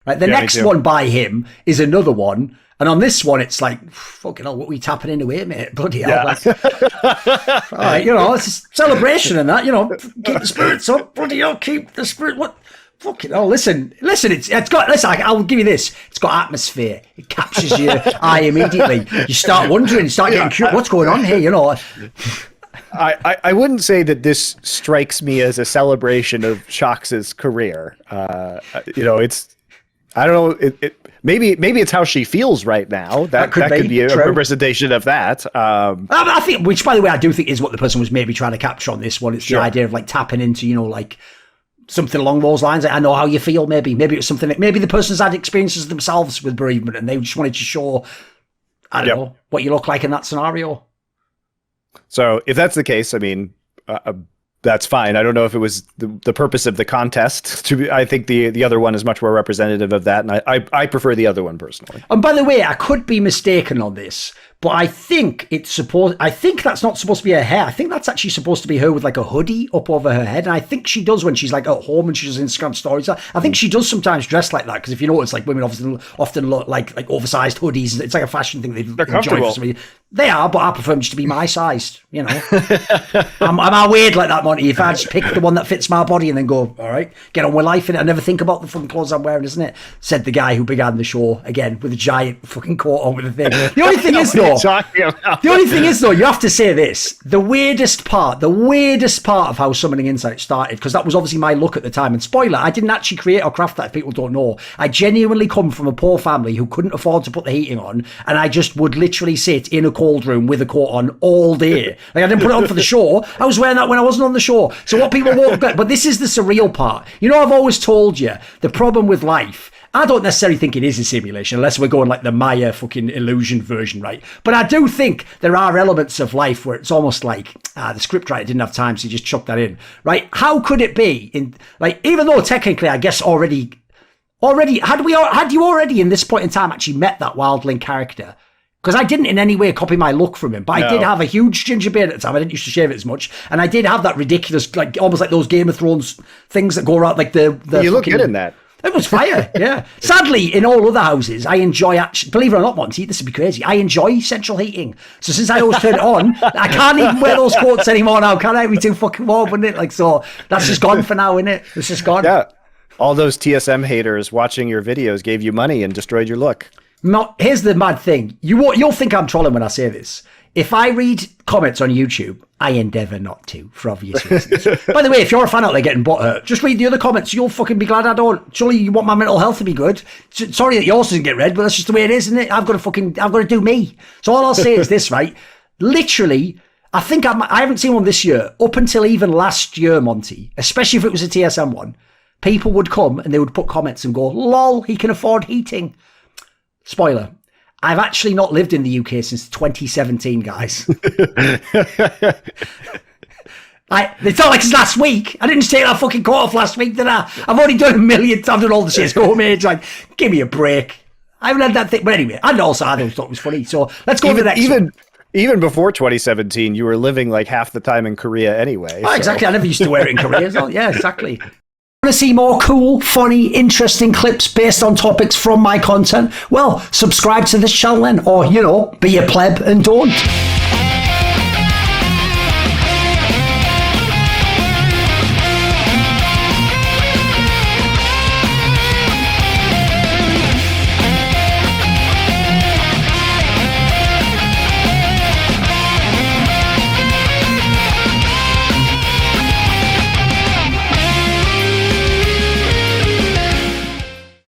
Like the next one by him is another one. And on this one, it's like, fucking hell, what are we tapping into here, mate? Bloody hell. All right, it's a celebration and that, keep the spirits up. Bloody hell, keep the spirit. What? Fucking hell, listen, I'll give you this. It's got atmosphere. It captures your eye immediately. You start wondering, you start getting curious. What's going on here, I wouldn't say that this strikes me as a celebration of Sjokz's career. It's, I don't know, maybe it's how she feels right now. That could be a representation of that. I think, which by the way, I do think is what the person was maybe trying to capture on this one. It's the idea of like tapping into, like something along those lines. I know how you feel. Maybe it's something that maybe the person's had experiences themselves with bereavement and they just wanted to show, I don't know, what you look like in that scenario. So if that's the case, I mean, that's fine. I don't know if it was the purpose of the contest. I think the other one is much more representative of that, and I prefer the other one personally. And by the way, I could be mistaken on this, but I think that's not supposed to be her hair. I think that's actually supposed to be her with like a hoodie up over her head. And I think she does when she's like at home and she's Instagram stories. I think she does sometimes dress like that because if you notice, like women often look like oversized hoodies. It's like a fashion thing they're comfortable. They are, but I prefer them just to be my sized. I'm weird like that, Monty. If I just pick the one that fits my body and then go, all right, get on with life in it. I never think about the fucking clothes I'm wearing, isn't it? Said the guy who began the show again with a giant fucking coat on with a thing. The only thing is though, you have to say this: the weirdest part of how Summoning Insight started, because that was obviously my look at the time. And spoiler, I didn't actually create or craft that. If people don't know, I genuinely come from a poor family who couldn't afford to put the heating on, and I just would literally sit in a cold room with a coat on all day. Like I didn't put it on for the show. I was wearing that when I wasn't on the show. So what people won't get, but this is the surreal part. I've always told you the problem with life. I don't necessarily think it is a simulation unless we're going like the Maya fucking illusion version, right? But I do think there are elements of life where it's almost like the scriptwriter didn't have time, so he just chucked that in, right? How could it be in like, even though technically I guess already had you already in this point in time actually met that wildling character? Because I didn't in any way copy my look from him, but I did have a huge ginger beard at the time. I didn't used to shave it as much, and I did have that ridiculous, like almost like those Game of Thrones things that go around, like the you look good in that. It was fire, yeah. Sadly, in all other houses, I enjoy actually, believe it or not, Monty, this would be crazy. I enjoy central heating. So since I always turn it on, I can't even wear those coats anymore now, can I? It'd be too fucking warm, wouldn't it? Like, so that's just gone for now, isn't it? It's just gone. Yeah. All those TSM haters watching your videos gave you money and destroyed your look. Here's the mad thing. You'll think I'm trolling when I say this. If I read comments on YouTube, I endeavour not to, for obvious reasons. By the way, if you're a fan out there getting butthurt, just read the other comments. You'll fucking be glad I don't. Surely you want my mental health to be good. Sorry that yours doesn't get read, but that's just the way it is, isn't it? I've got to do me. So all I'll say is this, right? Literally, I think I haven't seen one this year. Up until even last year, Monty, especially if it was a TSM one, people would come and they would put comments and go, lol, he can afford heating. Spoiler. I've actually not lived in the UK since 2017, guys. It's not like it's last week. I didn't just take that fucking coat off last week, did I? I've already done a million times. I've done all the shit. Go mate. Like, give me a break. I haven't had that thing. But anyway, and also I thought it was funny. So let's go to the next one. Even before 2017, you were living like half the time in Korea anyway. Oh, exactly. I never used to wear it in Korea. So, yeah, exactly. Want to see more cool, funny, interesting clips based on topics from my content? Well, subscribe to this channel then, or, be a pleb and don't.